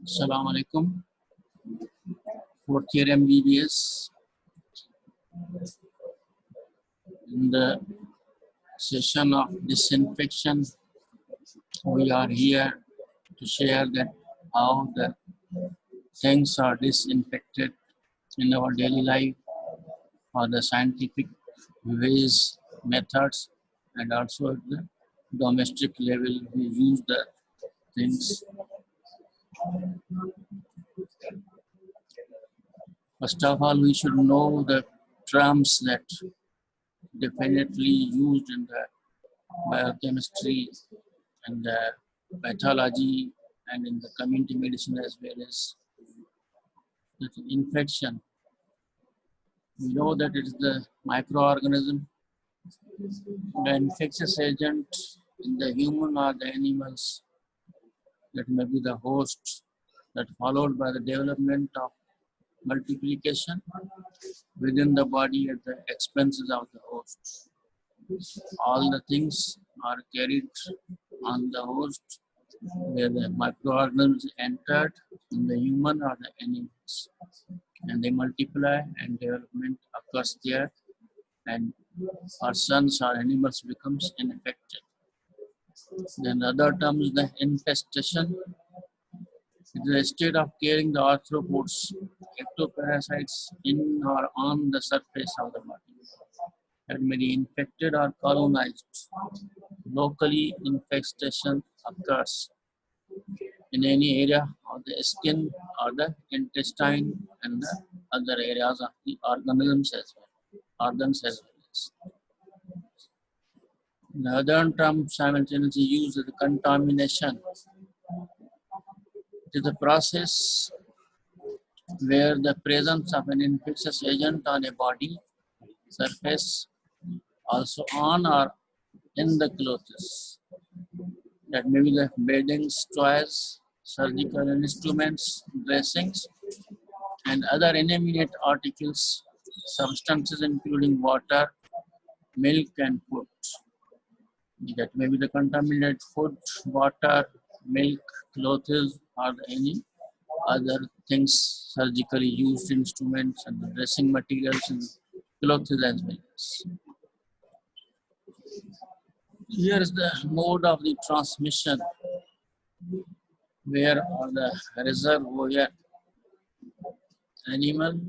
Assalamu alaikum. Fourth year MBBS. In the session of disinfection, we are here to share that how the things are disinfected in our daily life, or the scientific ways, methods, and also at the domestic level we use the things. First of all, we should know the terms that definitely used in the biochemistry and the pathology and in the community medicine as well as the infection. We know that it is the microorganism, the infectious agent in the human or the animals that may be the host, that followed by the development of multiplication within the body at the expenses of the host. All the things are carried on the host where the microorganisms entered in the human or the animals, and they multiply and development occurs there, and persons or animals becomes infected. Then the other term is the infestation. It is a state of carrying the arthropods, ectoparasites in or on the surface of the body that may be infected or colonized. Locally, infestation occurs in any area of the skin or the intestine and the other areas of the organisms as well, organs as well as. The other term simultaneously used as contamination. It is a process where the presence of an infectious agent on a body surface, also on or in the clothes, that may be the beddings, toys, surgical instruments, dressings, and other inanimate articles, substances including water, milk, and food. That may be the contaminated food, water, milk, clothes, or any other things, surgically used instruments and the dressing materials and clothes as well. Here is the mode of the transmission, where are the reservoir, animal,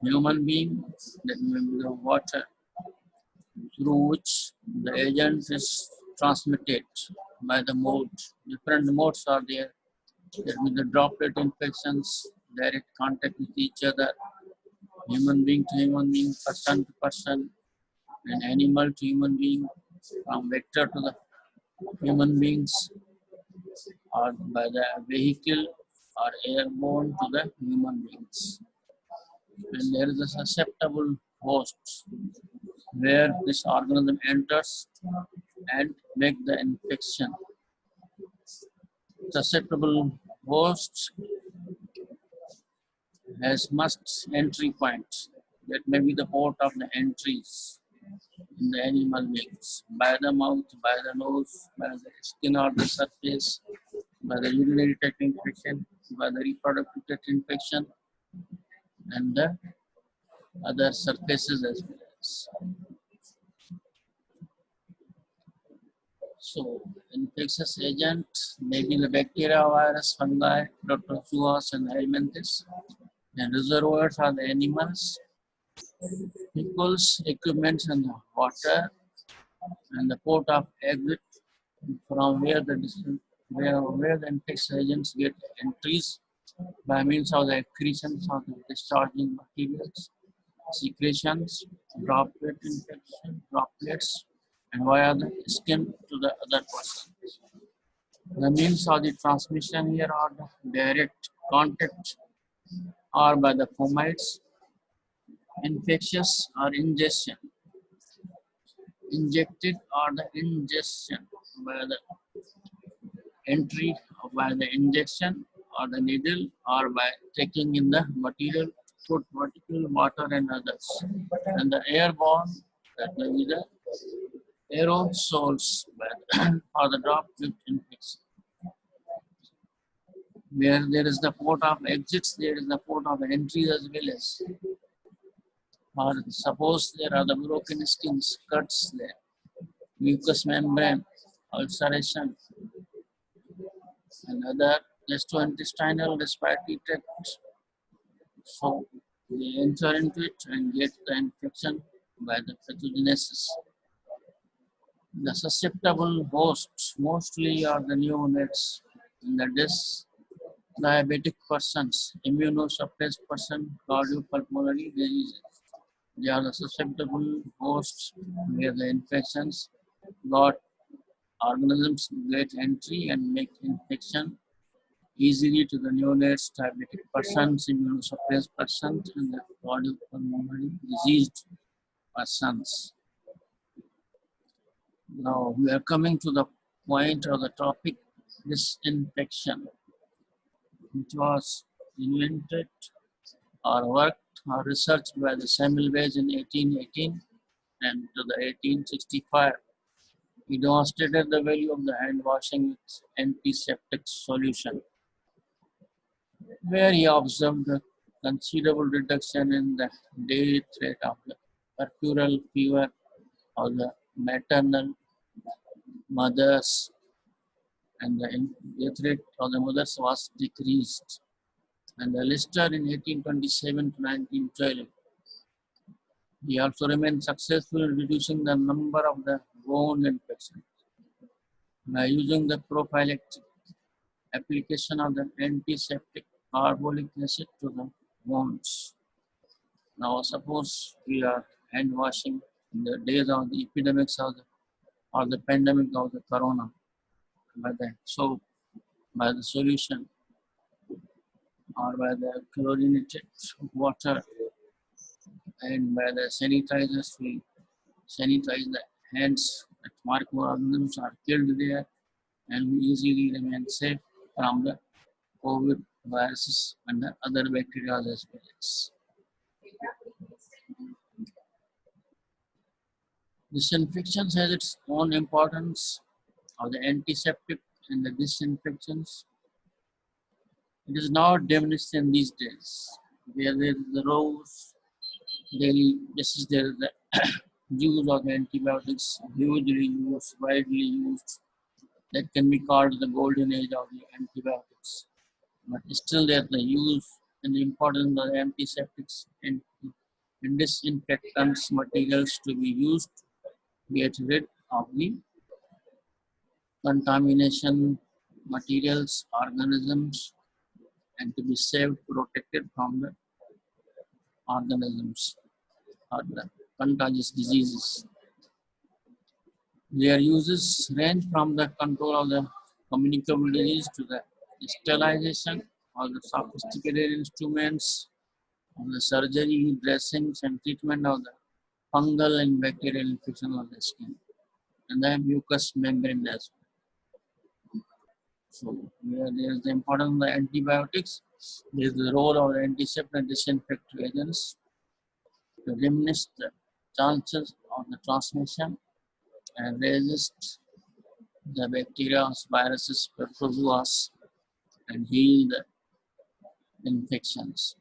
human being, that may be the water, through which the agent is transmitted by the mode. Different modes are there. There will be the droplet infections, direct contact with each other, human being to human being, person to person, and animal to human being, from vector to the human beings, or by the vehicle or airborne to the human beings. And there is a susceptible host where this organism enters and make the infection. Susceptible host has must entry points, that may be the port of the entries in the animal beings, by the mouth, by the nose, by the skin or the surface, by the urinary tract infection, by the reproductive tract infection, and the other surfaces as well as. So, infectious agent may be the bacteria, virus, fungi, protozoas, and helminthes. And reservoirs are the animals, vehicles, equipment, and the water, and the port of exit from where the infectious agents get entries by means of the accretions of the discharging materials, secretions, droplet infection, droplets, and via the skin to the other persons. The means of the transmission here are the direct contact or by the fomites, infectious or ingestion, injected or the ingestion by the entry or by the injection or the needle or by taking in the material, food, particle, water, and others. And the airborne, that may be the aerosols or the droplet infection. Where there is the port of exits, there is the port of entry as well as. Or suppose there are the broken skins, cuts there, mucous membrane, ulceration, and other gastrointestinal respiratory tract. So they enter into it and get the infection by the pathogenesis. The susceptible hosts mostly are the neonates in the diabetic persons, immunosuppressed person, cardiopulmonary diseases. They are the susceptible hosts where the infections got organisms get entry and make infection easily to the neonates, diabetic persons, immunosuppressed persons, and the cardiopulmonary diseased persons. Now we are coming to the point or the topic disinfection, which was invented or worked or researched by the Semmelweis in 1818 and to the 1865. He demonstrated the value of the hand washing with antiseptic solution, where he observed a considerable reduction in the death rate of the puerperal fever of the maternal mothers, and the death rate of the mothers was decreased. And the Lister in 1827 to 1912, he also remained successful in reducing the number of the wound infections by using the prophylactic application of the antiseptic carbolic acid to the wounds. Now, suppose we are hand washing in the days of the epidemics of the, or the pandemic of the corona by the soap, by the solution, or by the chlorinated water, and by the sanitizers, we sanitize the hands that microorganisms are killed there and we easily remain safe from the COVID viruses and the other bacteria as well as. Disinfection has its own importance of the antiseptic and the disinfections. It is not diminished in these days, where there is the rose daily basis, there is the use of the antibiotics hugely used, widely used. That can be called the golden age of the antibiotics. But still there's the use and the importance of the antiseptics and disinfectants materials to be used to get rid of the contamination materials, organisms, and to be saved, protected from the organisms or the contagious diseases. Their uses range from the control of the communicable disease to the sterilization of the sophisticated instruments of the surgery, dressings, and treatment of the fungal and bacterial infection of the skin and the mucous membrane as well. So here there is the importance of the antibiotics. There is the role of the antiseptic and disinfectant agents to diminish the chances of the transmission and resist the bacteria, viruses, protozoas, and heal the infections.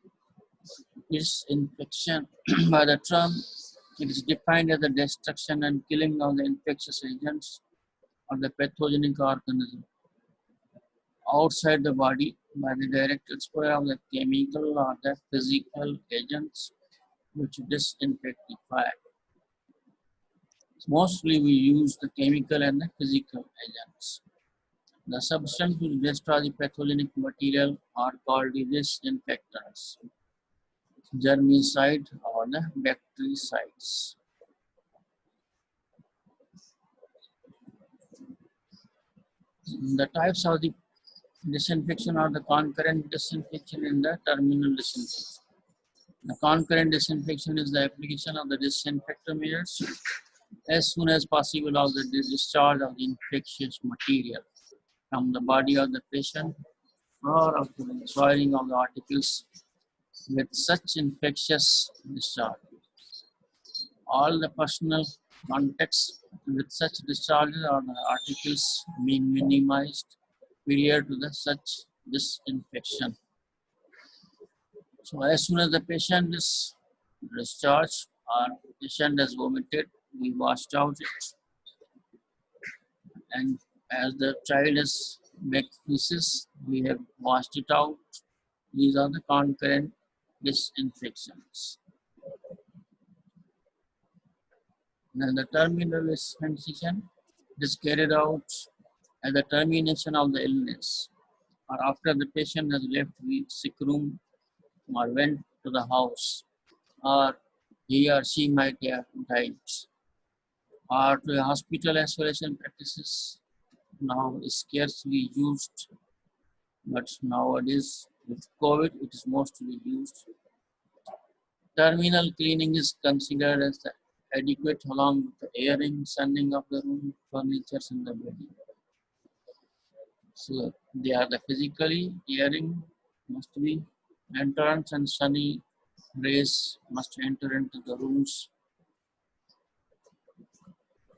This infection, by the term, it is defined as the destruction and killing of the infectious agents or the pathogenic organism outside the body by the direct exposure of the chemical or the physical agents which disinfect the fire. Mostly we use the chemical and the physical agents. The substance which destroy the pathogenic material are called the disinfectants, germicide or the bactericides. The types of the disinfection are the concurrent disinfection and the terminal disinfection. The concurrent disinfection is the application of the disinfectant measures as soon as possible of the discharge of the infectious material from the body of the patient or of the soiling of the articles with such infectious discharge. All the personal contacts with such discharges or the articles being minimized prior to the such disinfection. So as soon as the patient is discharged or patient has vomited, we washed out it. And as the child has made feces, we have washed it out. These are the concurrent disinfections. Then the terminal disinfection is carried out at the termination of the illness or after the patient has left the sick room or went to the house or he or she might have died. Or to hospital isolation practices now is scarcely used, but nowadays with COVID it is mostly used. Terminal cleaning is considered as the adequate along with the airing, sunning of the room, furniture and the bedding. So they are the physically airing must be entrance and sunny rays must enter into the rooms,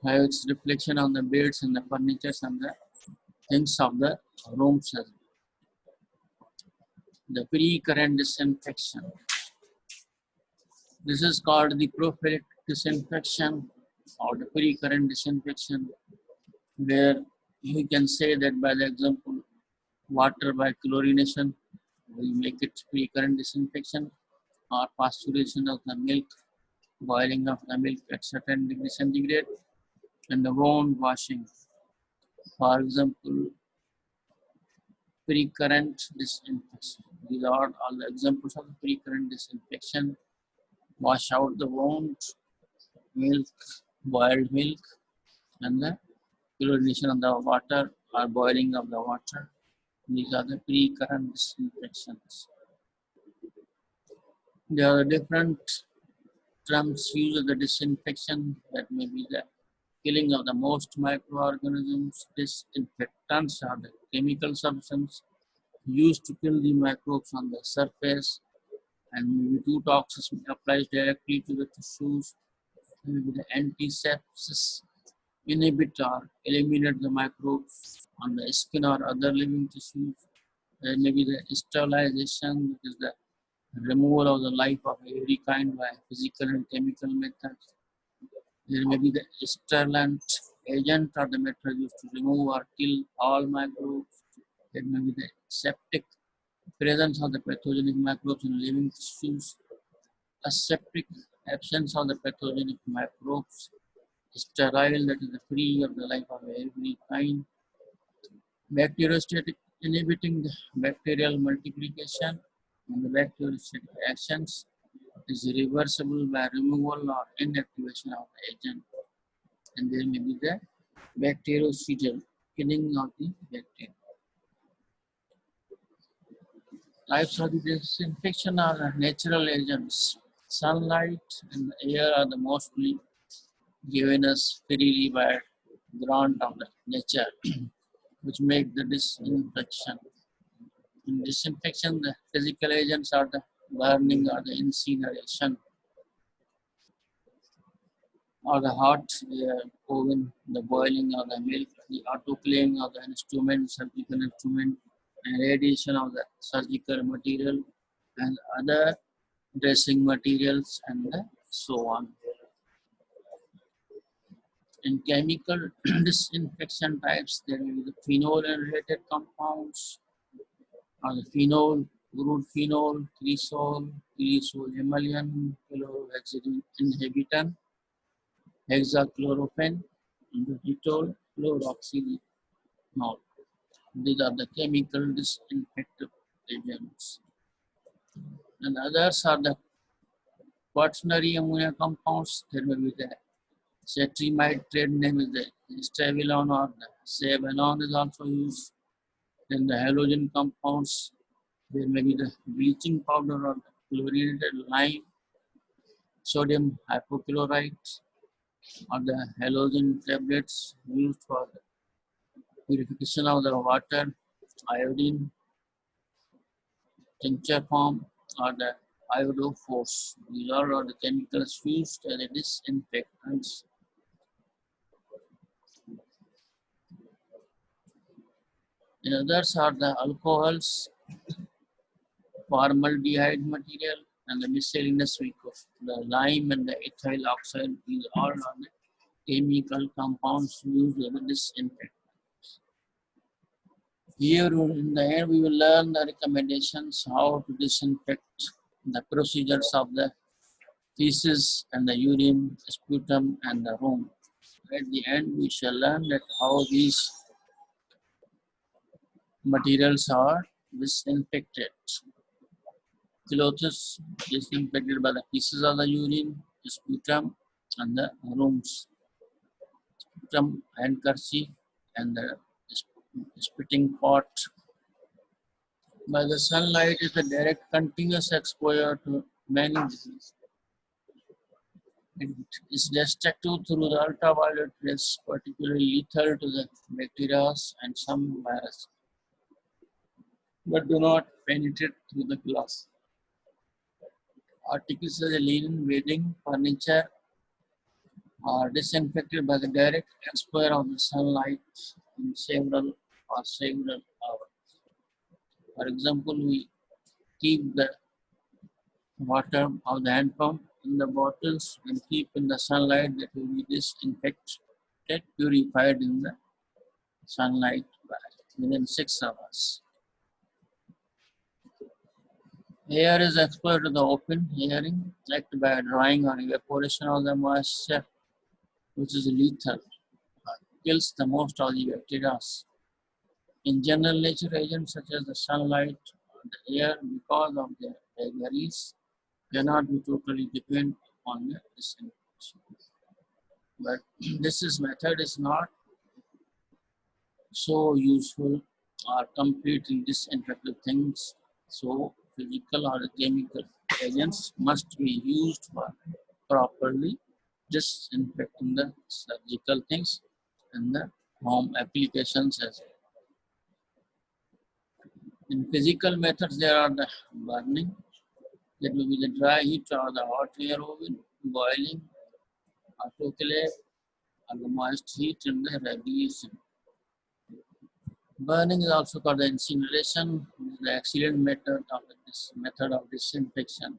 have its reflection on the beds and the furniture and the things of the rooms as well. The pre-current disinfection. This is called the prophylactic disinfection or the pre-current disinfection, where you can say that by the example, water by chlorination will make it pre-current disinfection or pasteurization of the milk, boiling of the milk at certain degree centigrade, and the wound washing. For example, pre-current disinfection. These are all the examples of pre-current disinfection. Wash out the wound, milk, boiled milk, and the chlorination of the water or boiling of the water. These are the pre-current disinfections. There are different terms used of the disinfection that may be the killing of the most microorganisms. Disinfectants are the chemical substance used to kill the microbes on the surface, and maybe two toxins applies directly to the tissues. Maybe the antisepsis inhibit or eliminate the microbes on the skin or other living tissues. There may be the sterilization, which is the removal of the life of every kind by physical and chemical methods. There may be the sterilant agent or the method used to remove or kill all microbes. There may be the septic presence of the pathogenic microbes in living tissues. Aseptic absence of the pathogenic microbes. Sterile, that is the free of the life of every kind. Bacteriostatic, inhibiting the bacterial multiplication, and the bacteriostatic actions is reversible by removal or inactivation of the agent. And there may be the bactericidal, killing of the bacteria. Types of the disinfection are natural agents. Sunlight and air are the mostly given us freely by grant of the nature, which make the disinfection. In disinfection, the physical agents are the burning or the incineration or the hot air oven, the boiling of the milk, the autoclaving of the instrument, surgical instrument, and radiation of the surgical material and other dressing materials and so on. In chemical disinfection types, there will be the phenol and related compounds, or the phenol, glurophenol, cresol, cresol emulsion, chlorhexidine inhibitor, hexachlorophene, inositol, fluoroxylenol. These are the chemical disinfectant agents. And others are the quaternary ammonia compounds. There will be the cetrimide, trade name is the Stavilon or the Savalon is also used. Then the halogen compounds, there may be the bleaching powder or the chlorinated lime, sodium hypochlorite, or the halogen tablets used for the purification of the water, iodine, tincture form, or the iodophos. These are all the chemicals used as disinfectants. And others are the alcohols, formaldehyde material, and the miscellaneous vehicles. The lime and the ethyl oxide, these all are the chemical compounds used as a disinfectant. Here in the end, we will learn the recommendations how to disinfect, the procedures of the feces and the urine, sputum and the room. At the end, we shall learn that how these materials are disinfected. Clothes disinfected by the feces of the urine, sputum and the rooms. Sputum, handkerchief and the spitting pot. By the sunlight is the direct continuous exposure to many diseases. It is destructive through the ultraviolet rays, particularly lethal to the bacteria and some viruses, but do not penetrate through the glass. Articles such as linen, bedding, furniture are disinfected by the direct exposure of the sunlight in several hours. For example, we keep the water of the hand pump in the bottles and keep in the sunlight that will be disinfected, purified in the sunlight within 6 hours. Air is exposed to the open hearing, acted by drying or evaporation of the moisture, which is lethal, kills the most of the bacteria. In general, nature agents such as the sunlight or the air, because of their vagaries, cannot be totally dependent on the disinfection. But this method is not so useful or completely disinfected things. So physical or chemical agents must be used for properly disinfecting the surgical things and the home applications as well. In physical methods, there are the burning, that will be the dry heat or the hot air oven, boiling, autoclave, or the moist heat and the radiation. Burning is also called the incineration, the excellent method of disinfection.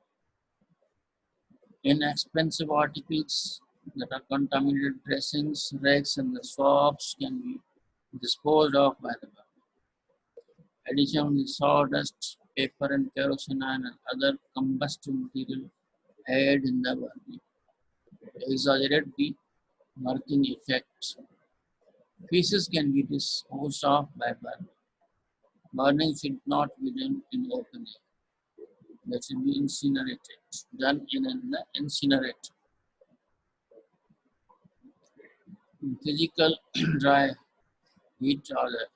Inexpensive articles that are contaminated dressings, rags, and the swabs can be disposed of by the burning. Additionally, sawdust, paper, and kerosene and other combustible material aid in the burning. Exaggerate the working effect. Feces can be disposed of by burning. Burning should not be done in open air. That should be incinerated, done in an incinerator. In physical dry heat or the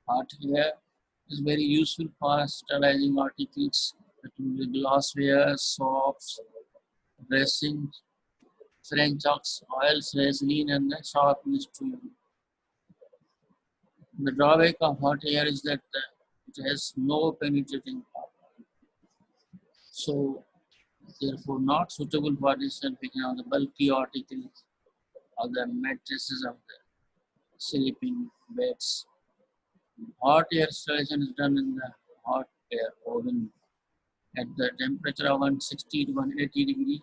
hot air is very useful for sterilizing articles, glassware, soaps, dressings, French ox, oils, Vaseline, and the sharp instrument. The drawback of hot air is that it has no penetrating power. So, therefore, not suitable for disinfection of the bulky articles or the mattresses of the sleeping beds. Hot air sterilization is done in the hot air oven at the temperature of 160 to 180 degrees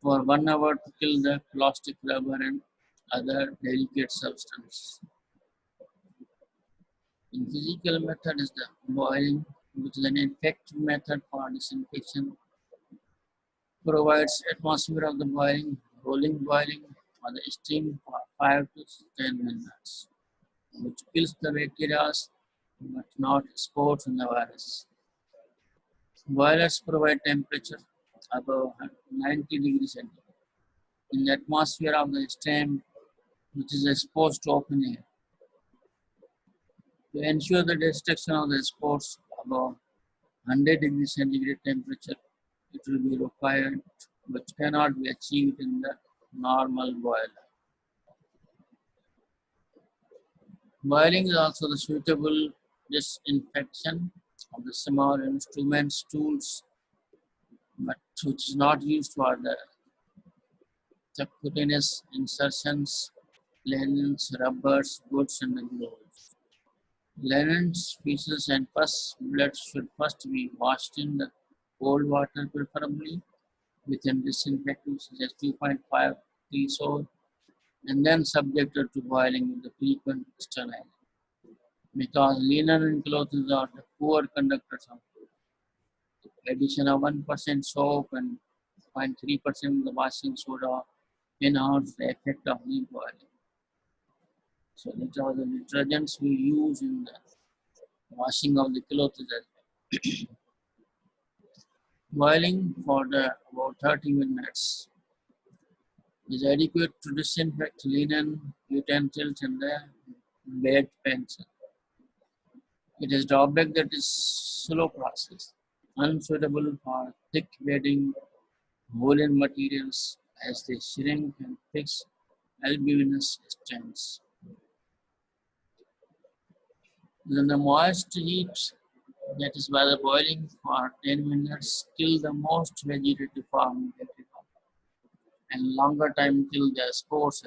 for 1 hour to kill the plastic, rubber, and other delicate substances. In physical method is the boiling, which is an effective method for disinfection. Provides atmosphere of the boiling, rolling boiling, or the steam for 5 to 10 minutes, which kills the bacteria but not spores and the virus. Boilers provide temperature above 90 degrees centigrade in the atmosphere of the steam, which is exposed to open air. To ensure the destruction of the spores above 100 degrees centigrade temperature, it will be required, which cannot be achieved in the normal boiler. Boiling is also the suitable disinfection of the small instruments, tools, but which is not used for the subcutaneous insertions, linens, rubbers, goods, and the gloves. Linens, feces, and pus blood should first be washed in the cold water, preferably within disinfectant such as 2.5 threshold, and then subjected to boiling with the frequent sterilizing. Because linen and clothes are the poor conductors of addition of 1% soap and 0.3% of the washing soda enhance the effect of the boiling. So these are the detergents we use in the washing of the clothes. Boiling for about 30 minutes is adequate to disinfect linen, utensils, and the bed pencil. It is drawback that is slow process, unsuitable for thick bedding woolen materials as they shrink and fix albuminous stains. Then the moist heat, that is by the boiling for 10 minutes, kill the most vegetative form bacteria and longer time kill the spores.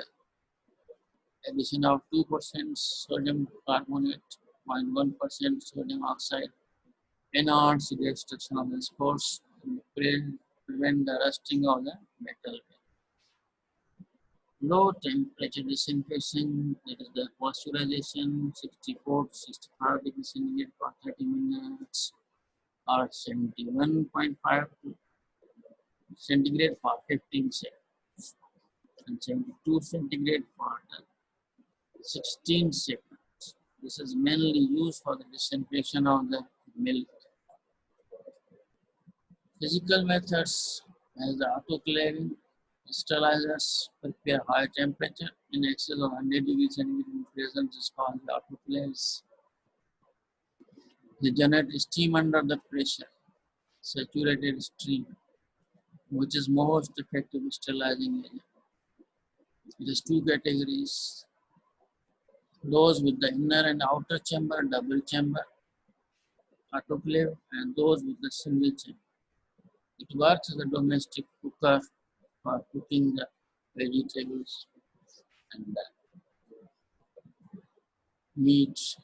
Addition of 2% sodium carbonate, 0.1% sodium oxide enhance the destruction of the spores and prevent the rusting of the metal. Low temperature disinfection, that is the pasteurization, 64 to 65 degrees centigrade for 30 minutes or 71.5 centigrade for 15 seconds and 72 centigrade for 16 seconds. This is mainly used for the disinfection of the milk. Physical methods as the autoclaving, sterilizers prepare high temperature in excess of 100 degrees centigrade presence is called the autoclaves. They generate steam under the pressure, saturated steam, which is most effective sterilizing agent. It has two categories: those with the inner and outer chamber, double chamber autoclave, and those with the single chamber. It works as a domestic cooker for cooking the vegetables and the meat.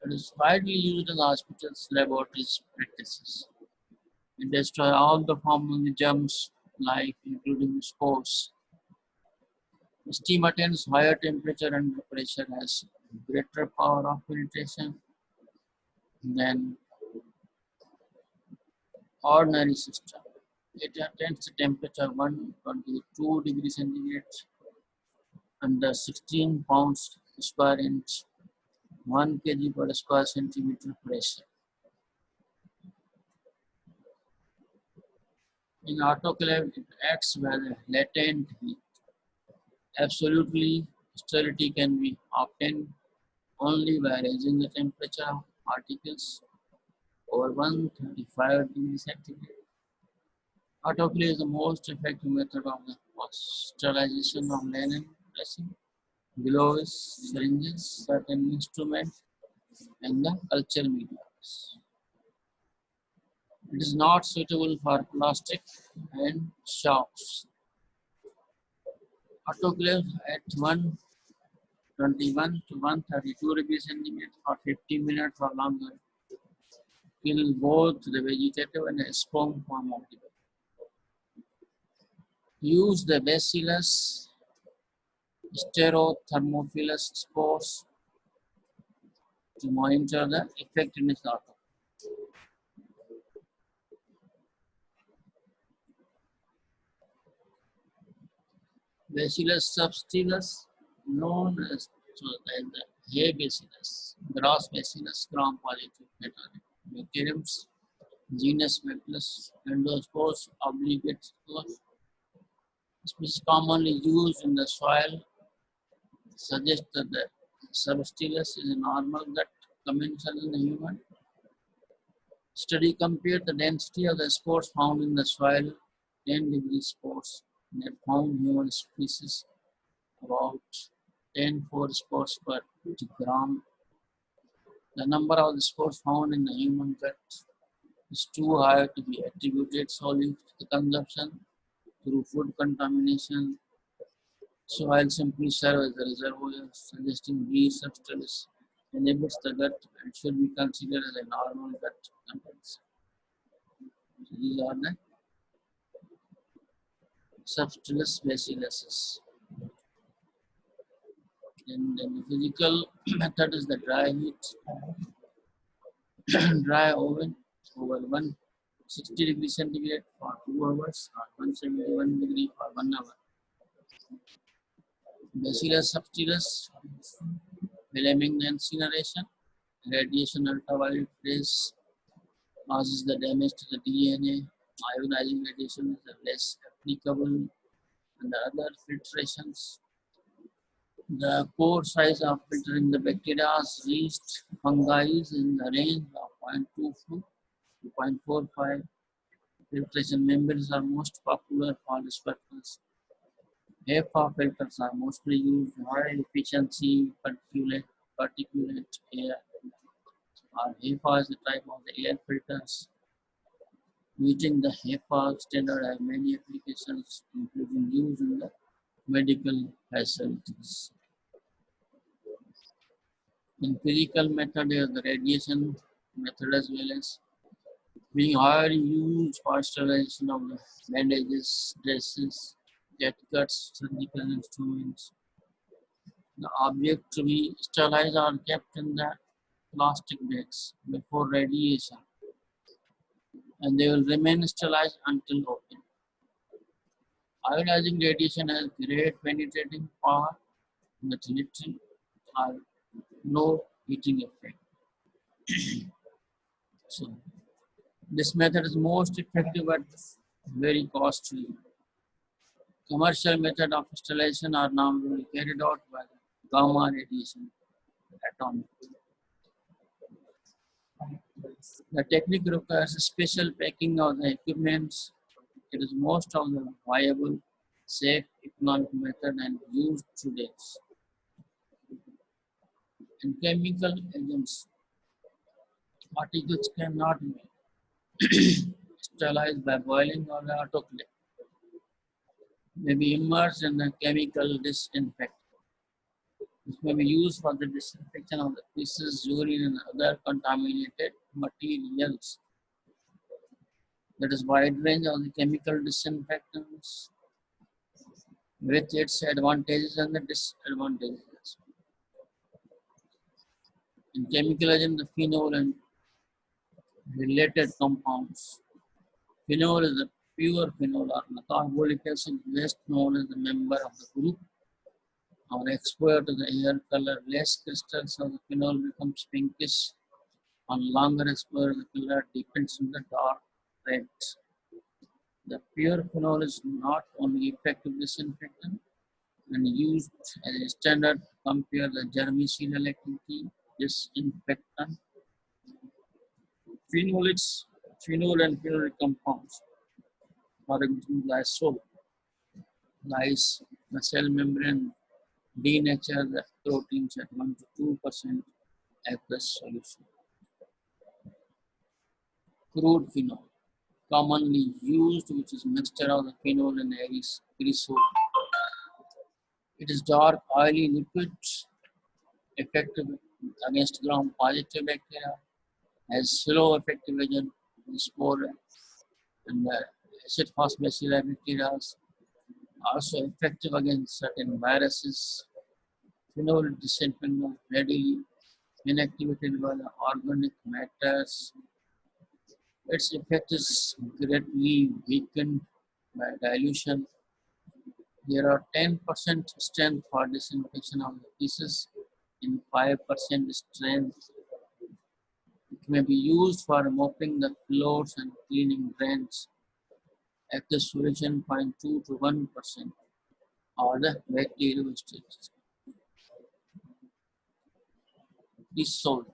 It is widely used in hospitals, laboratories, practices. It destroys all the formal germs, life, including spores. Steam attains higher temperature and pressure, has greater power of filtration than ordinary system. It attains the temperature 122 degrees centigrade under 16 pounds square inch, 1 kg per square centimeter pressure. In autoclave, it acts by the latent heat. Absolutely, sterility can be obtained only by raising the temperature of particles over 135 degrees centigrade. Autoclave is the most effective method of the sterilization of linen dressing, gloves, syringes, certain instruments, and the culture media. It is not suitable for plastic and shops. Autoclave at 121 to 132 degrees centigrade for 15 minutes or longer kill both the vegetative and the sperm form of the bacteria. Use the Bacillus Staurothemophilus spores to monitor the effectiveness of it. Bacillus subtilis, known as the Hay bacillus, gross bacillus, gram positive bacteriums, genus Bacillus, endospores, obligate spores. Species commonly used in the soil suggest that the subtilis is a normal gut commensal in the human. Study compared the density of the spores found in the soil, 10 degree spores, that found human species about 10 spores per gram. The number of the spores found in the human gut is too high to be attributed solely to the consumption through food contamination. Soil simply serves as a reservoir, suggesting B substance inhibits the gut and should be considered as a normal gut contents. So these are the subtilis bacillus. And then the physical method is the dry heat, dry oven over 160 degrees centigrade for 2 hours or 171 degree for 1 hour. Bacillus subtilis, blaming the incineration, radiation ultraviolet rays causes the damage to the DNA. Ionizing radiation is less applicable and the other filtrations. The pore size of filtering the bacteria yeast fungi is in the range of 0.24 to 0.45. Filtration membranes are most popular for this purpose. HEPA filters are mostly used high efficiency particulate air, or HEPA is the type of the air filters. Meeting the HEPA standard has many applications, including use in the medical facilities. In physical method, there is the radiation method as well as being highly used for sterilization of the bandages, dresses, jet cuts, surgical instruments. The object to be sterilized are kept in the plastic bags before radiation, and they will remain sterilized until open. Ionizing radiation has great penetrating power with little or no heating effect. So this method is most effective but very costly. Commercial method of installation are normally carried out by gamma radiation atomic. The technique requires special packing of the equipments. It is most of the viable, safe, economic method and used today. In chemical agents, particles cannot be sterilized by boiling or autoclave. May be immersed in a chemical disinfectant. This may be used for the disinfection of the feces, urine, and other contaminated materials. There is wide range of the chemical disinfectants with its advantages and the disadvantages. In chemical agent, the phenol and related compounds. Phenol is a pure phenol or metabolic acid, best known as a member of the group. On exposure to the air, colorless crystals of the phenol becomes pinkish. On longer exposure, the color deepens in the dark red. The pure phenol is not only effective disinfectant and used as a standard to compare the germicidal activity disinfectant. Phenolics, phenol and phenolic compounds, for example, lysol, lyse the cell membrane, denature the proteins at 1 to 2% aqueous solution. Crude phenol, commonly used, which is mixture of the phenol and aerosol. It is dark, oily liquid, effective against gram-positive bacteria, has slow effective agent, spore and acid phosphobacilli bacteria, also effective against certain viruses. Phenol disinfectant readily inactivated by the organic matters. Its effect is greatly weakened by dilution. There are 10% strength for disinfection of the pieces in 5% strength. It may be used for mopping the floors and cleaning drains at the solution 0.2 to 1% or the bacterial stage. This salt,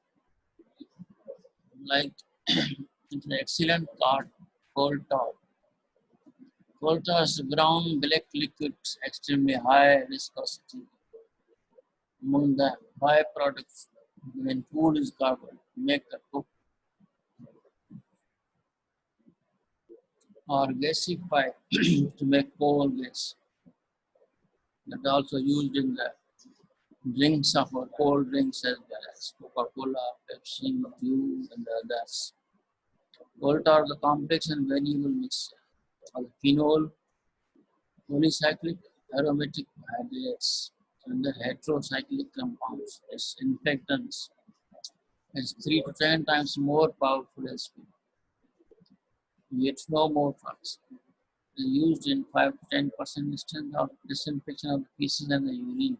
like it's an excellent card, coal tar. Coal tar is brown black liquid, extremely high viscosity. Among the byproducts, when food is covered, make the cook or gasify to make coal gas. That also used in the drinks of our cold drinks as well as Coca-Cola, Pepsi, Dew, and others. Both are the complex and variable mixture of the phenol, polycyclic aromatic hydrates, and the heterocyclic compounds. Its infectants is 3 to 10 times more powerful as phenol, yet no more toxic. It is used in 5 to 10% instance of disinfection of the feces and the urine.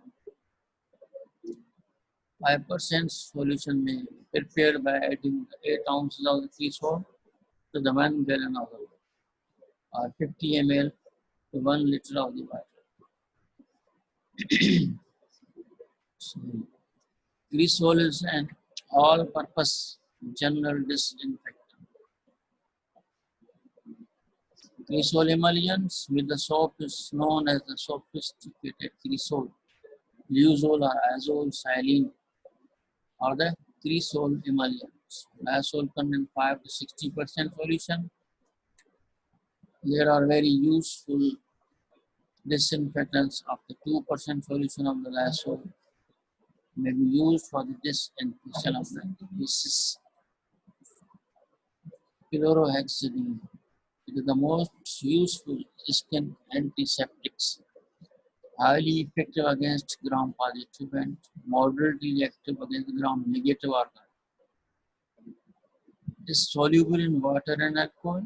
5% solution may be prepared by adding 8 ounces of the cresol to the 1 gallon of the water, or 50 ml to 1 liter of the water. So, cresol is an all-purpose general disinfectant. Cresol emulsions with the soap is known as the sophisticated cresol, luzol or azole xylene, or the cresol emulsions. Lysol contains 5 to 60% solution. There are very useful disinfectants of the 2% solution of the Lysol may be used for the disinfection of the feces. Chlorhexidine. It is the most useful skin antiseptics, highly effective against gram-positive and moderately active against gram-negative organ. It is soluble in water and alcohol.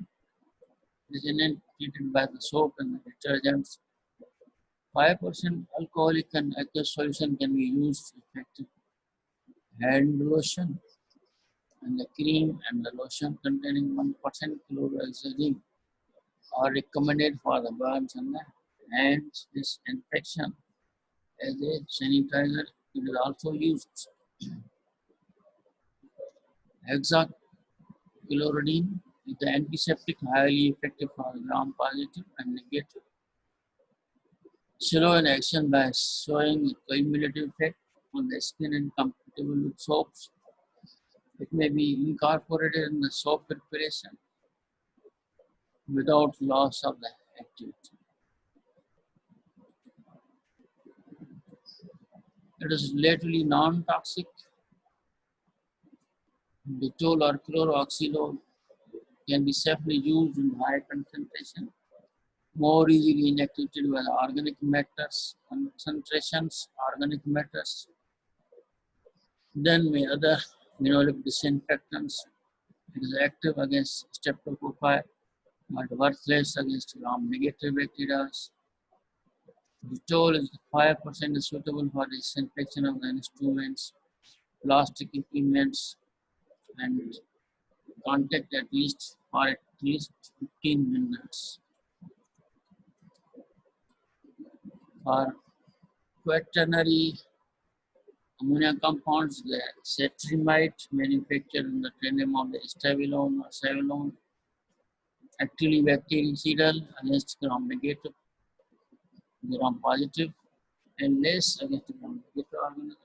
It is treated by the soap and the detergents. 5% alcoholic and aqueous solution can be used effectively. Hand lotion and the cream and the lotion containing 1% chlorhexidine are recommended for the burns and the hands disinfection. As a sanitizer, it is also used. Hexachloroquine is the antiseptic highly effective for gram-positive and negative. Slow in action by showing a cumulative effect on the skin and compatible with soaps. It may be incorporated in the soap preparation without loss of the activity. It is relatively non-toxic. Dettol or chloroxylol can be safely used in high concentration, more easily inactivated by organic matters concentrations, organic matters, than may other phenolic disinfectants. It is active against streptococci, but worthless against gram-negative bacteria. Dettol is 5% suitable for disinfection of the instruments, plastic equipments, and contact for at least 15 minutes. For quaternary ammonia compounds, the cetrimide manufactured in the tandem of the stabilone or savalone, actively bactericidal against gram-negative, gram-positive, and less against gram-negative organisms.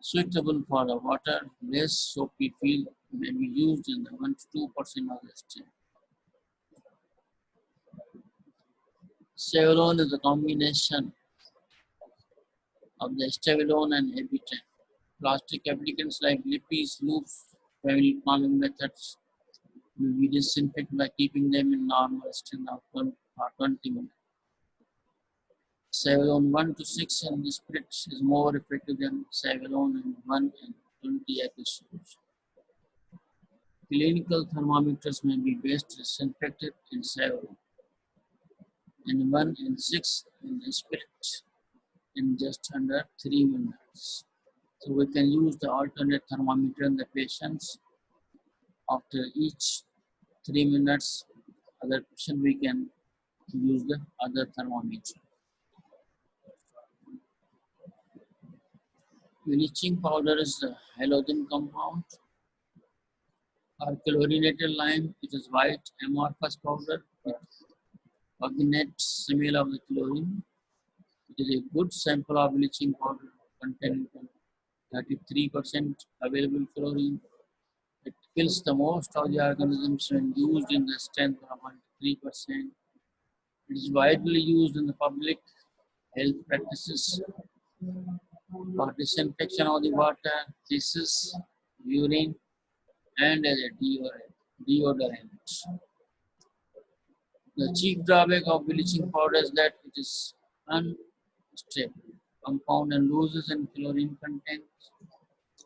Suitable for the water, less soapy feel may be used in the 1 to 2% of the stream. Savalone is a combination of the stabilone and Evitan. Plastic applicants like lippies, loops, family farming methods will be disinfected by keeping them in normal state for 20 minutes. Savalone 1 to 6 in the spirit is more effective than Savalone in 1 and 20 episodes. Clinical thermometers may be best disinfected in Savalone and 1 and 6 in the spirit in just under 3 minutes. So we can use the alternate thermometer in the patients. After each 3 minutes, other patient we can use the other thermometer. Bleaching powder is the halogen compound or chlorinated lime. It is white amorphous powder. It cognates smell of the chlorine. It is a good sample of bleaching powder containing 33% available chlorine. It kills the most of the organisms when used in the strength of 3%. It is widely used in the public health practices. for disinfection of the water, feces, urine, and as a deodorant. The chief drawback of bleaching powder is that it is unstable compound and loses in chlorine content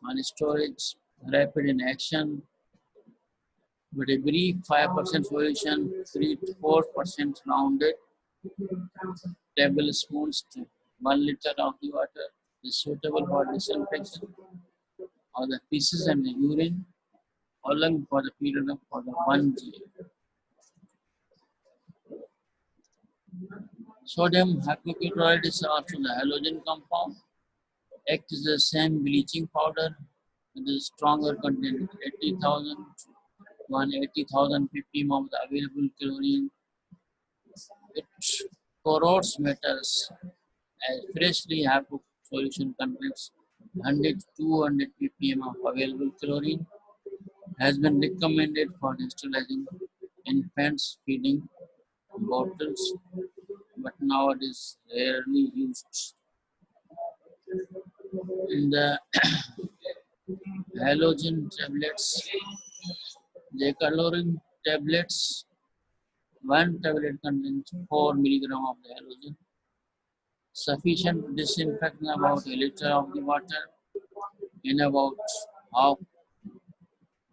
on storage, rapid in action, with a brief 5% solution, 3 to 4% rounded tablespoons to 1 liter of the water is suitable for disinfection of the feces and the urine, allowing for the period of for the 1 year. Sodium hypochlorite is also the halogen compound. Act is the same bleaching powder with a stronger content, 80,000 to 180,000 ppm of the available chlorine. It corrodes metals as freshly hypo solution contains 100 to 200 ppm of available chlorine has been recommended for sterilizing infants feeding bottles, but nowadays rarely used. In the halogen tablets, the chlorine tablets, one tablet contains 4 milligram of the halogen, sufficient to disinfect about a liter of the water in about half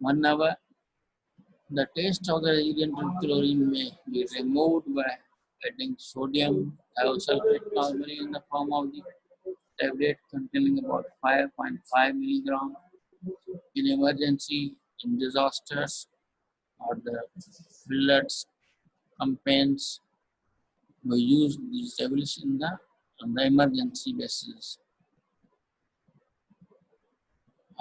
1 hour. The taste of the reagent chlorine may be removed by adding sodium thiosulfate normally in the form of the tablet containing about 5.5 milligram in emergency, in disasters, or the floods campaigns. We use these tablets on the emergency basis.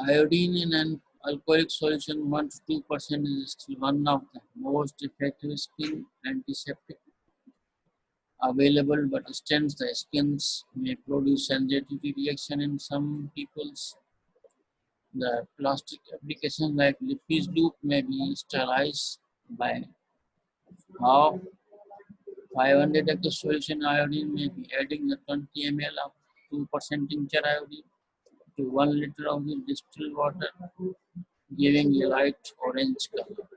Iodine in an alcoholic solution 1 to 2% is still one of the most effective skin antiseptic available, but stains the skins may produce sensitivity reaction in some peoples. The plastic application like Lippis loop may be sterilized by half 500 of solution iodine may be adding the 20 ml of 2% tincture iodine to 1 liter of the distilled water, giving a light orange color.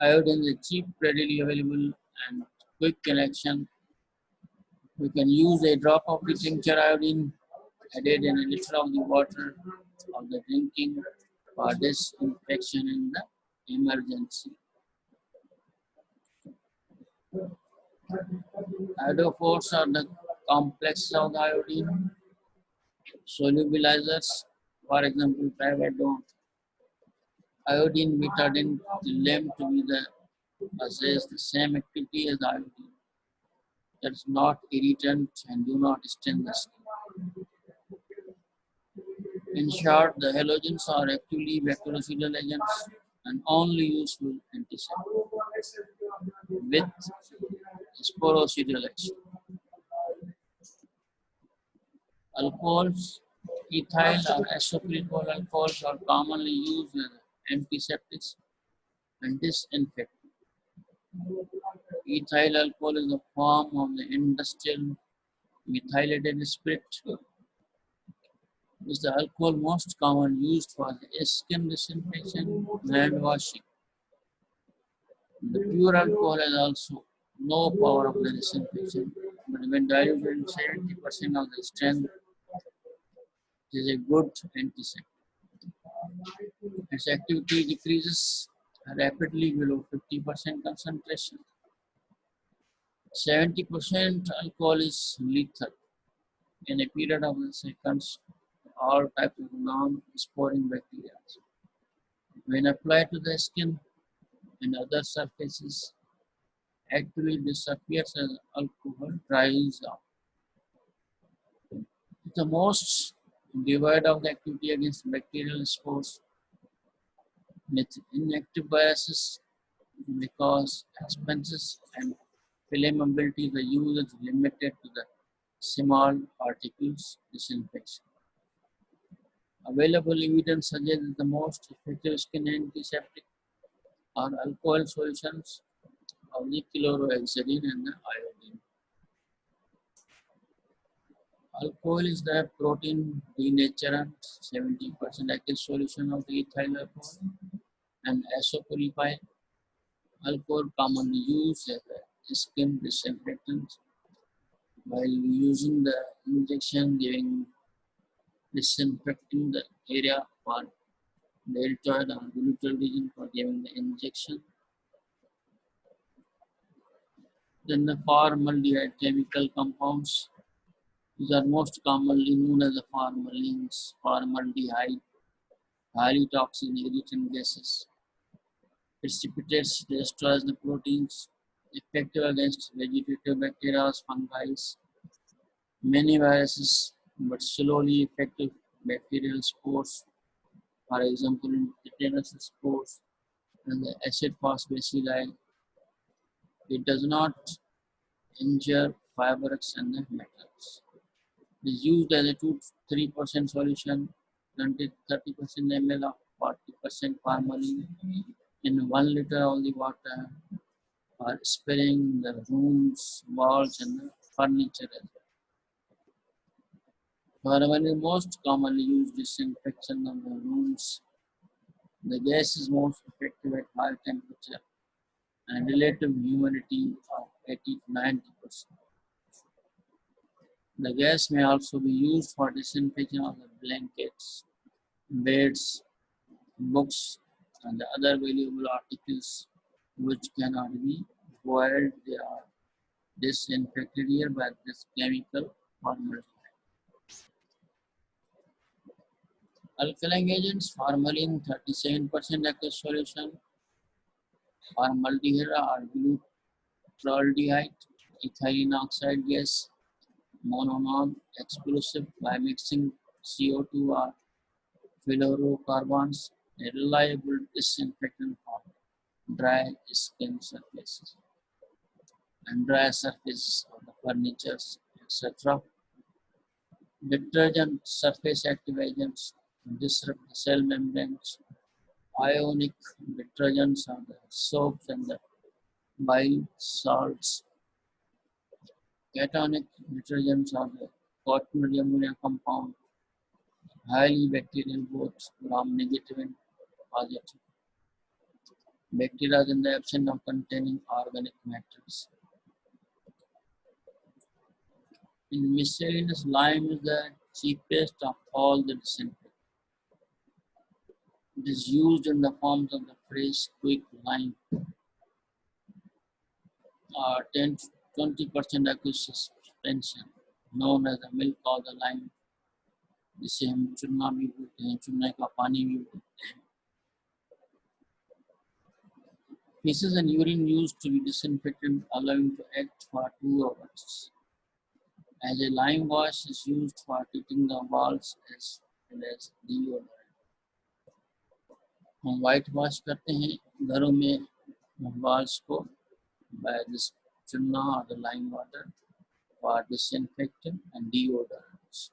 Iodine is cheap, readily available, and quick in action. We can use a drop of the tincture iodine added in a liter of the water of the drinking for disinfection in the emergency. Iodophores are the complexes of the iodine solubilizers, for example, pivadone. Iodine betadine claimed to be the possess the same activity as iodine. That's not irritant and do not stain the skin. In short, the halogens are actively bactericidal agents and only useful antiseptic with sporocidal action. Alcohols, ethyl or isopropyl alcohols are commonly used as antiseptics and disinfectants. Ethyl alcohol is a form of the industrial methylated spirit. Is the alcohol most common used for the skin disinfection and hand washing. The pure alcohol has also no power of the disinfection, but when diluted in 70% of the strength, it is a good antiseptic. Its activity decreases rapidly below 50% concentration. 70% alcohol is lethal in a period of seconds. All types of non-sporing bacteria. When applied to the skin and other surfaces, actually disappears as alcohol dries out. The most devoid of the activity against bacterial spores with inactive viruses because expenses and flammability the use is limited to the small particles disinfection. Available evidence suggests that the most effective skin antiseptic are alcohol solutions of the chlorohexidine and the iodine. Alcohol is the protein denatured 70% aqueous solution of the ethyl alcohol and isopropyl alcohol commonly used as a skin disinfectant while using the injection giving disinfecting the area for deltoid or genital region for giving the injection. Then the formaldehyde chemical compounds. These are most commonly known as the formalins, formaldehyde, highly toxic irritant gases. Precipitates destroys the proteins, effective against vegetative bacteria, fungi, many viruses, but slowly effective bacterial spores, for example, in tetanus spores and the acid fast bacilli. It does not injure fibers and the metals. It is used as a 2-3% solution, 20-30% ml of 40% formalin in 1 liter of the water for spraying the rooms, walls, and the furniture. Formalin is most commonly used disinfection of the rooms. The gas is most effective at high temperature and relative humidity of 80 to 90%. The gas may also be used for disinfection of the blankets, beds, books, and the other valuable articles which cannot be boiled. They are disinfected here by this chemical formaldehyde. Alkaline agents, formalin 37% aqueous solution, formaldehyde or glutaraldehyde, ethylene oxide gas, monomer explosive by mixing CO2 or fluorocarbons, a reliable disinfectant for dry skin surfaces and dry surfaces of the furniture, etc. Detergent surface active agents disrupt the cell membranes. Ionic detergents are the soaps and the bile salts. Cationic detergents are the quaternary ammonia compound, highly bacterial both gram-negative and positive. Bacteria in the absence of containing organic matters. In miscellaneous, lime is the cheapest of all the disinfectants. It is used in the forms of the fresh quick lime, 10 to 20% aqueous suspension, known as the milk of the lime. जिसे हम चूना भी बोलते हैं, चूना का पानी भी बोलते हैं. Feces and urine used to be disinfectant, allowing to act for 2 hours. As a lime wash is used for treating the walls as well as deodorant. हम white wash करते हैं घरों में walls को by this chunna or the lime water for disinfectant and deodorants.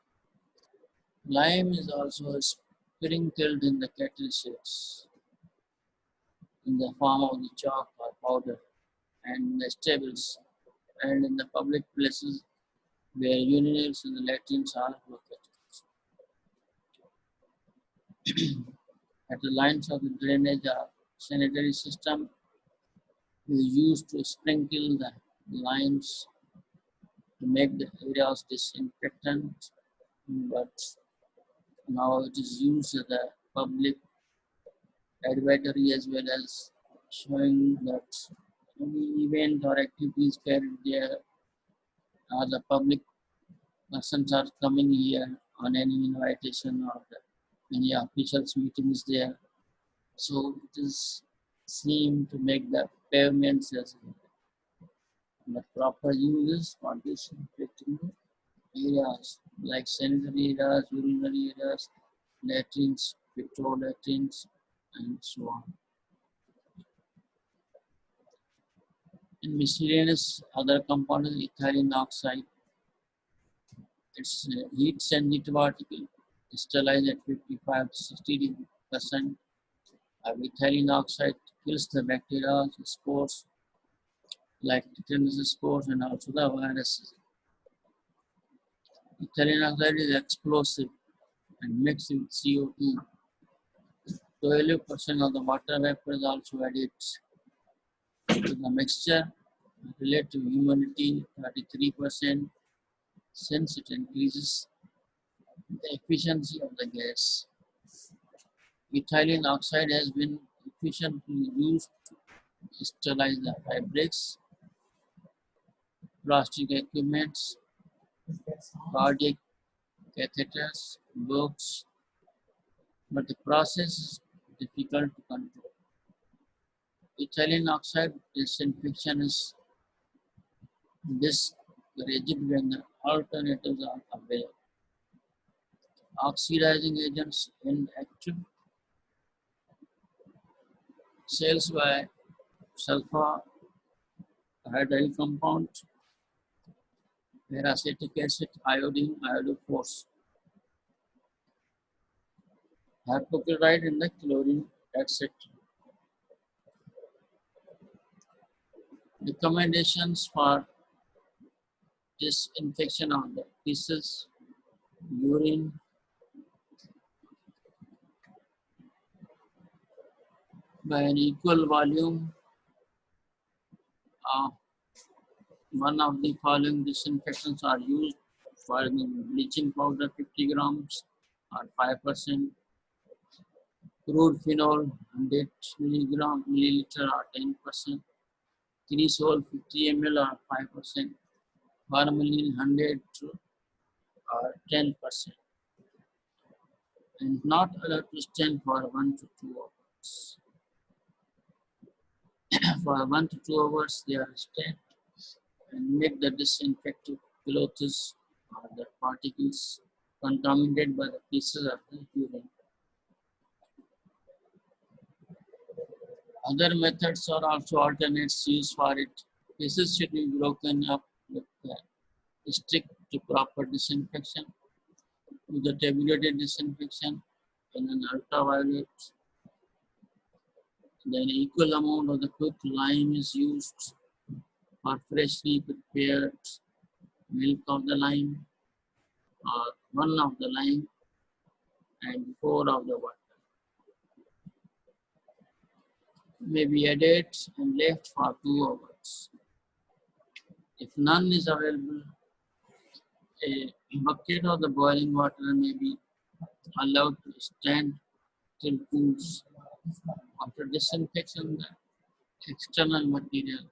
Lime is also sprinkled in the cattle sheds in the form of the chalk or powder and in the stables and in the public places where urinals and the latrines are located. At the lines of the drainage or sanitary system, we used to sprinkle the lines to make the areas disinfectant, but now it is used as a public advisory as well as showing that any event or activities carried there or the public persons are coming here on any invitation or any officials meetings there. So it is seen to make the pavements as the proper uses for disinfecting areas like sanitary areas, urinary areas, latrines, petrol latrines, and so on. In miscellaneous other components, ethylene oxide, its heat sensitive particle crystallized at 55 to 60% of ethylene oxide kills the bacteria, the spores like tetanus spores and also the viruses. Ethylene oxide is explosive and mixed with CO2. 12% of the water vapor is also added to the mixture. Relative humidity 33%, since it increases the efficiency of the gas. Ethylene oxide has been efficiently used to sterilize the fabrics, plastic equipments, cardiac catheters, books, but the process is difficult to control. Ethylene oxide disinfection is discouraged when the alternatives are available. Oxidizing agents inactive cells by sulfur hydryl compound, peracetic acid, iodine, iodophos, hypochlorite, and the chlorine, etc. Recommendations for disinfection of the feces, urine, by an equal volume. Uh, One of the following disinfectants are used: for bleaching powder 50 grams or 5%, crude phenol 100 milliliter or 10%, cresol 50 ml or 5%, formalin 100 or 10%, and not allowed to stand for 1 to 2 hours. For 1 to 2 hours, they are stand and make the disinfected clothes or the particles contaminated by the pieces of the urine. Other methods are also alternates used for it. Pieces should be broken up with stick to proper disinfection, with the tabulated disinfection in an ultraviolet. Then equal amount of the quick lime is used for freshly prepared milk of the lime, or 1 of the lime and 4 of the water. May be added and left for 2 hours. If none is available, a bucket of the boiling water may be allowed to stand till cools. After disinfection, the external material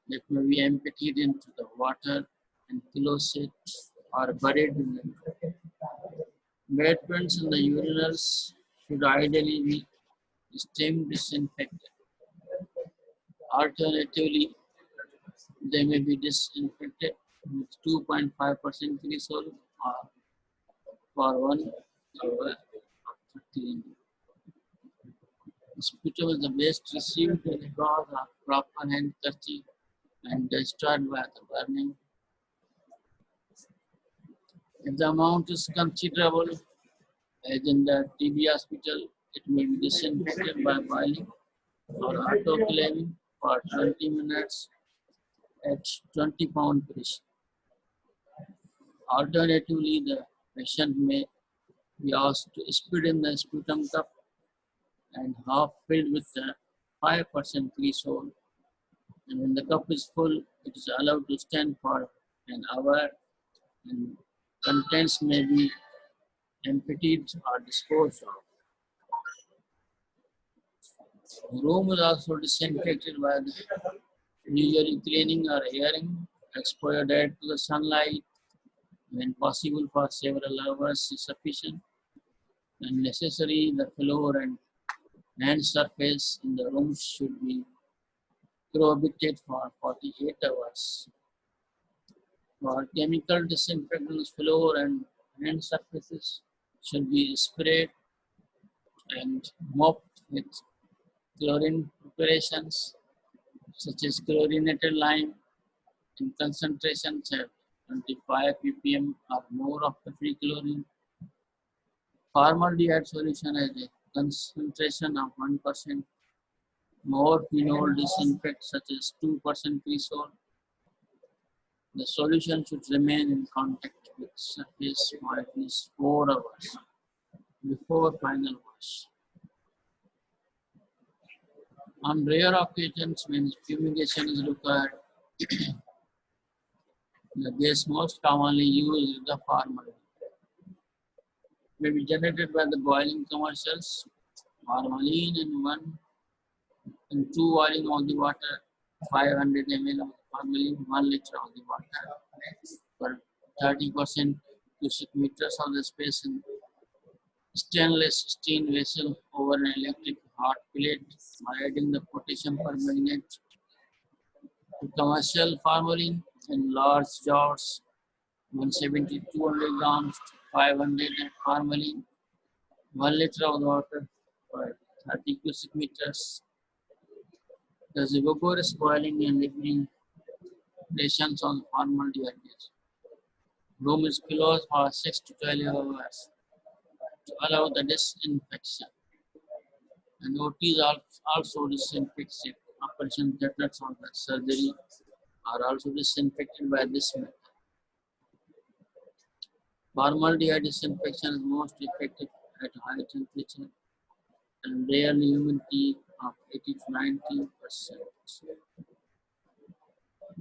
that may be emptied into the water and closet or buried in the bed prints in the urinals should ideally be steam disinfected. Alternatively, they may be disinfected with 2.5% glycerol for 1 hour or 30 minutes. Sputum is the best received in a gauze or proper handkerchief and destroyed by the burning. If the amount is considerable, as in the TB hospital, it may be disinfected by boiling or autoclaving for 20 minutes at 20 pound pressure. Alternatively, the patient may be asked to spit in the sputum cup and half filled with the 5% glycerol. And when the cup is full, it is allowed to stand for an hour, and contents may be emptied or disposed of. The room is also disinfected by the usually cleaning or airing, exposure direct to the sunlight when possible for several hours is sufficient, and necessary the floor and hand surface in the room should be prohibited for 48 hours. For chemical disinfectants, floor and hand surfaces should be sprayed and mopped with chlorine preparations such as chlorinated lime in concentrations at 25 ppm or more of the free chlorine. Formaldehyde solution has a concentration of 1%. More phenol disinfect such as 2% cresol. The solution should remain in contact with surface for at least 4 hours before final wash. On rare occasions when fumigation is required, the gas most commonly used is the formalin. May be generated by the boiling commercials, formalin in 1 and 2 boiling of the water, 500 ml of formalin, 1 liter of the water for 30% cubic meters of the space in stainless steel vessel over an electric hot plate by adding the potassium permanganate to commercial formalin in large jars, 170 200 grams to 500 formalin, 1 liter of water for 30 cubic meters. There's a vigorous boiling and ignitions on formaldehyde. Room is closed for 6 to 12 hours to allow the disinfection. And OT is also disinfected. Operation theaters on the surgery are also disinfected by this method. Formaldehyde disinfection is most effective at high temperature and rarely humidity of 80 to 90%.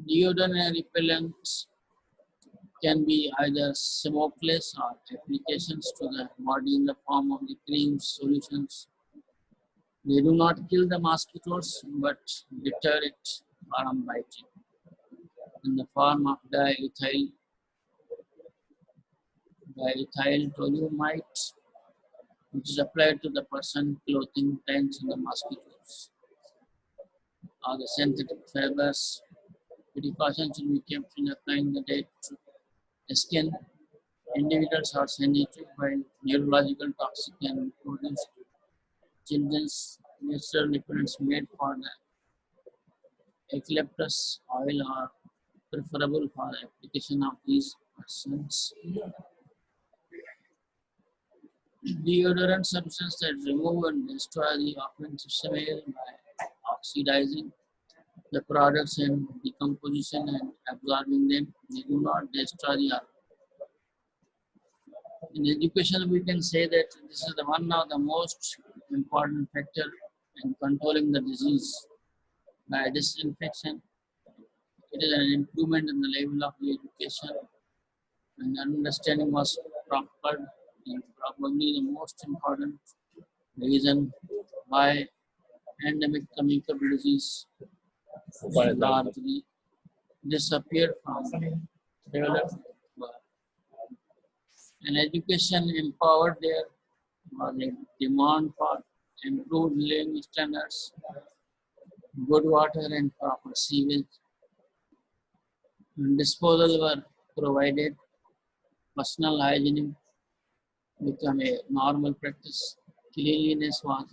Deodorant and repellents can be either smokeless or applications to the body in the form of the cream solutions. They do not kill the mosquitoes but deter it from biting in the form of diethyl toluamide, which is applied to the person clothing tents and the mosquitoes or the synthetic fibers. Precautions should be kept in applying the diet to the skin. Individuals are sensitive by neurological toxic and produce children's natural repellents made for the eucalyptus oil are preferable for the application of these persons. Deodorant substances that remove and destroy the offensive smell by oxidizing the products and decomposition and absorbing them. They do not destroy the aroma. In education, we can say that this is the one of the most important factor in controlling the disease. By disinfection, it is an improvement in the level of the education and understanding was proper and probably the most important reason why endemic communicable disease largely disappeared from developed world. And education empowered there was a demand for improved living standards, good water and proper sewage. And disposal were provided, personal hygiene became a normal practice, cleanliness was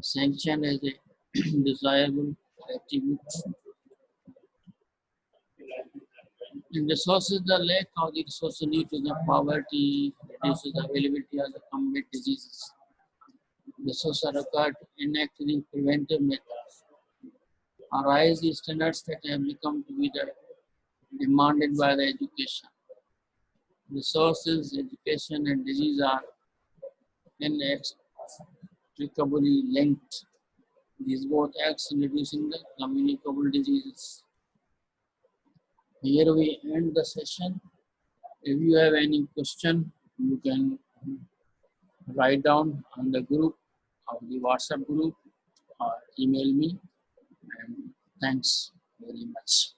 sanctioned as a desirable attribute. In resources, the lack of the resources due to the poverty reduces the availability of the combat diseases. Resources are required to enact the preventive methods, arise the standards that have become to be the demanded by the education. Resources, education, and disease are inextricably linked. These both acts in reducing the communicable diseases. Here we end the session. If you have any question, you can write down on the group of the WhatsApp group or email me. And thanks very much.